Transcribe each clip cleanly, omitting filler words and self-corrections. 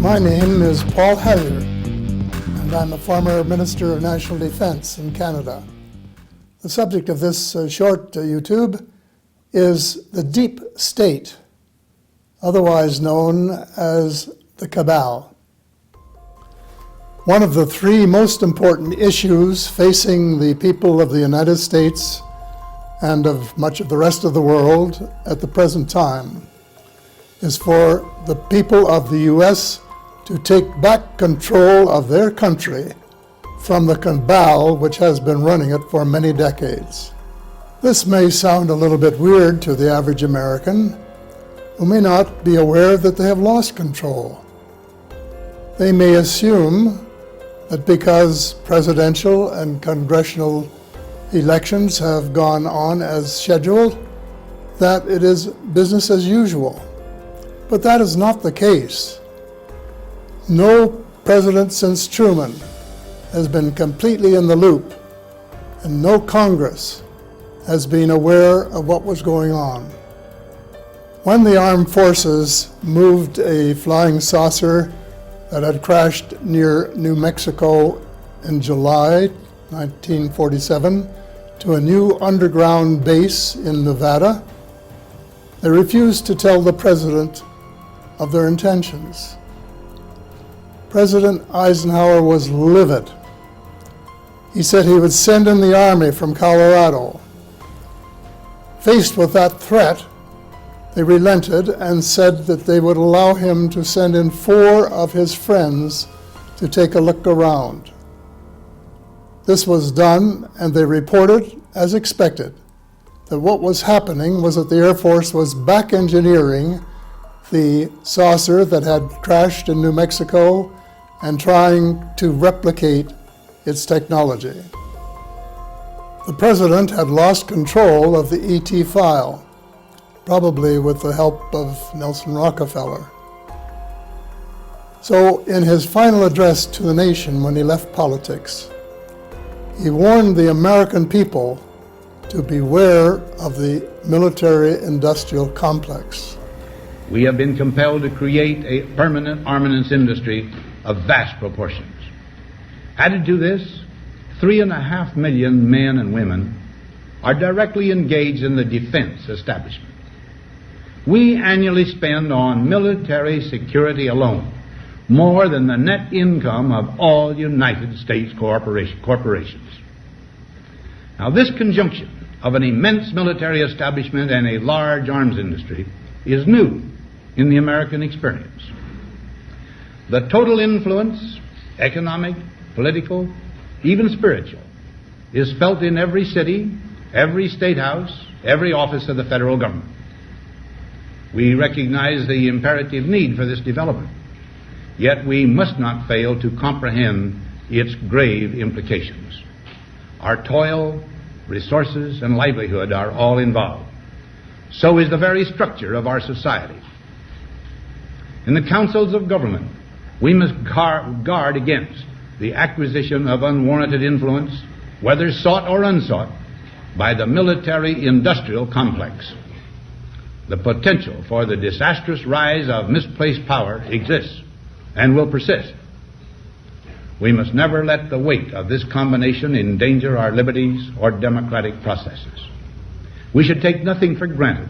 My name is Paul Hellyer, and I'm a former Minister of National Defense in Canada. The subject of this short YouTube is the deep state, otherwise known as the Cabal. One of the three most important issues facing the people of the United States and of much of the rest of the world at the present time is for the people of the U.S. to take back control of their country from the cabal which has been running it for many decades. This may sound a little bit weird to the average American, who may not be aware that they have lost control. They may assume that because presidential and congressional elections have gone on as scheduled, that it is business as usual. But that is not the case. No president since Truman has been completely in the loop, and no Congress has been aware of what was going on. When the armed forces moved a flying saucer that had crashed near New Mexico in July 1947 to a new underground base in Nevada, they refused to tell the president of their intentions. President Eisenhower was livid. He said he would send in the army from Colorado. Faced with that threat, they relented and said that they would allow him to send in 4 of his friends to take a look around. This was done, and they reported, as expected, that what was happening was that the Air Force was back engineering the saucer that had crashed in New Mexico and trying to replicate its technology. The president had lost control of the ET file, probably with the help of Nelson Rockefeller. So in his final address to the nation when he left politics, he warned the American people to beware of the military-industrial complex. We have been compelled to create a permanent armaments industry of vast proportions. Added to this, 3.5 million men and women are directly engaged in the defense establishment. We annually spend on military security alone more than the net income of all United States corporations. Now, this conjunction of an immense military establishment and a large arms industry is new in the American experience. The total influence, economic, political, even spiritual, is felt in every city, every state house, every office of the federal government. We recognize the imperative need for this development, yet we must not fail to comprehend its grave implications. Our toil, resources, and livelihood are all involved. So is the very structure of our society. In the councils of government, we must guard against the acquisition of unwarranted influence, whether sought or unsought, by the military-industrial complex. The potential for the disastrous rise of misplaced power exists and will persist. We must never let the weight of this combination endanger our liberties or democratic processes. We should take nothing for granted.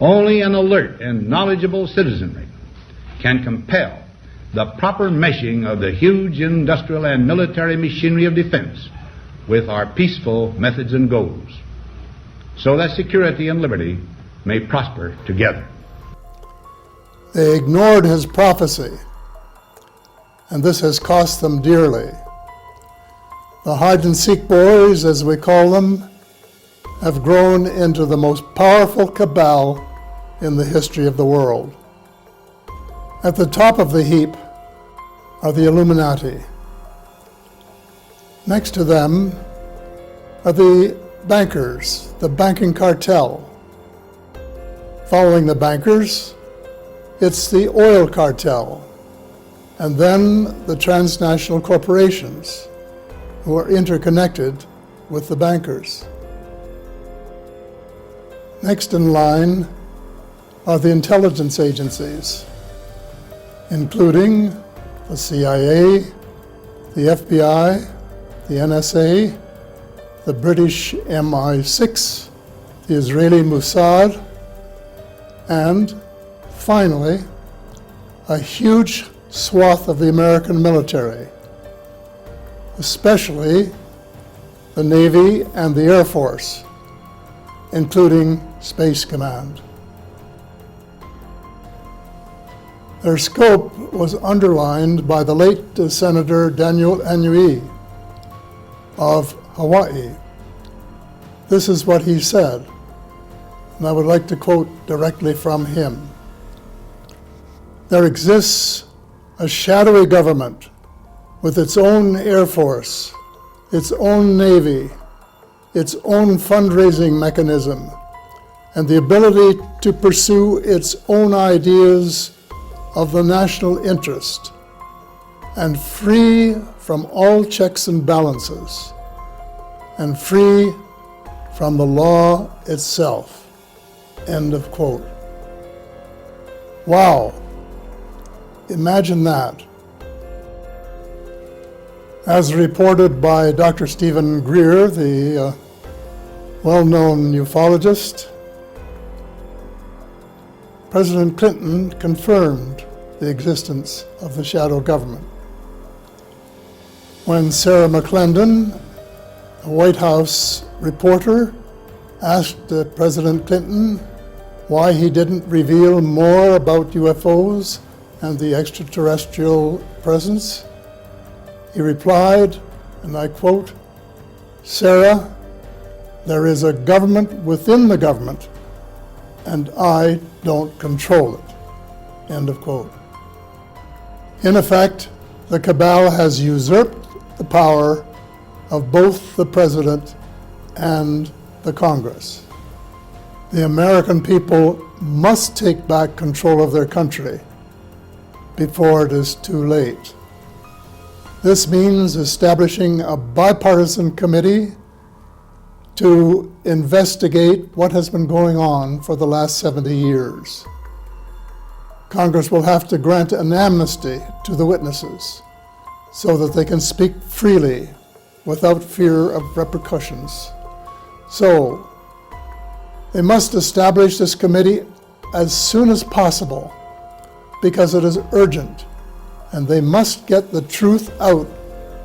Only an alert and knowledgeable citizenry can compel the proper meshing of the huge industrial and military machinery of defense with our peaceful methods and goals, so that security and liberty may prosper together. They ignored his prophecy, and this has cost them dearly. The hide-and-seek boys, as we call them, have grown into the most powerful cabal in the history of the world. At the top of the heap are the Illuminati. Next to them are the bankers, the banking cartel. Following the bankers, it's the oil cartel, and then the transnational corporations who are interconnected with the bankers. Next in line are the intelligence agencies. including the CIA, the FBI, the NSA, the British MI6, the Israeli Mossad, and finally, a huge swath of the American military, especially the Navy and the Air Force, including Space Command. Their scope was underlined by the late Senator Daniel Inouye of Hawaii. This is what he said, and I would like to quote directly from him. "There exists a shadowy government with its own Air Force, its own Navy, its own fundraising mechanism, and the ability to pursue its own ideas of the national interest, and free from all checks and balances, and free from the law itself." End of quote. Wow. Imagine that. As reported by Dr. Stephen Greer, the well-known ufologist, President Clinton confirmed the existence of the shadow government. When Sarah McClendon, a White House reporter, asked President Clinton why he didn't reveal more about UFOs and the extraterrestrial presence, he replied, and I quote, "Sarah, there is a government within the government, and I don't control it." End of quote. In effect, the cabal has usurped the power of both the president and the Congress. The American people must take back control of their country before it is too late. This means establishing a bipartisan committee to investigate what has been going on for the last 70 years. Congress will have to grant an amnesty to the witnesses so that they can speak freely without fear of repercussions. So, they must establish this committee as soon as possible because it is urgent, and they must get the truth out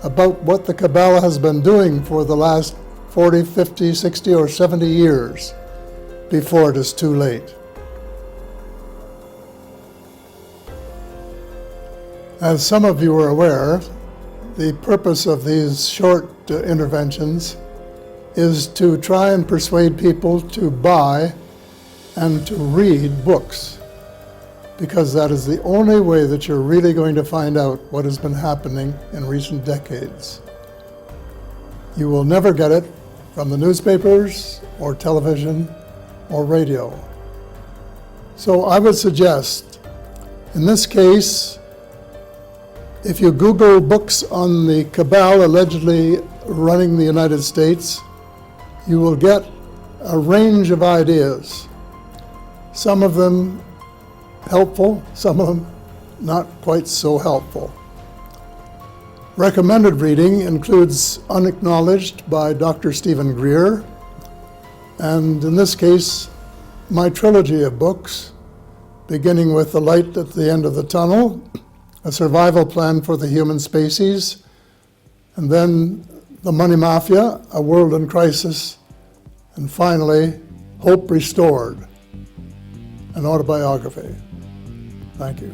about what the cabal has been doing for the last 40, 50, 60, or 70 years before it is too late. As some of you are aware, the purpose of these short interventions is to try and persuade people to buy and to read books, because that is the only way that you're really going to find out what has been happening in recent decades. You will never get it from the newspapers or television or radio. So I would suggest, in this case, if you Google books on the cabal allegedly running the United States, you will get a range of ideas. Some of them helpful, some of them not quite so helpful. Recommended reading includes Unacknowledged by Dr. Stephen Greer, and in this case, my trilogy of books, beginning with The Light at the End of the Tunnel, A Survival Plan for the Human Species, and then The Money Mafia, A World in Crisis, and finally, Hope Restored, an autobiography. Thank you.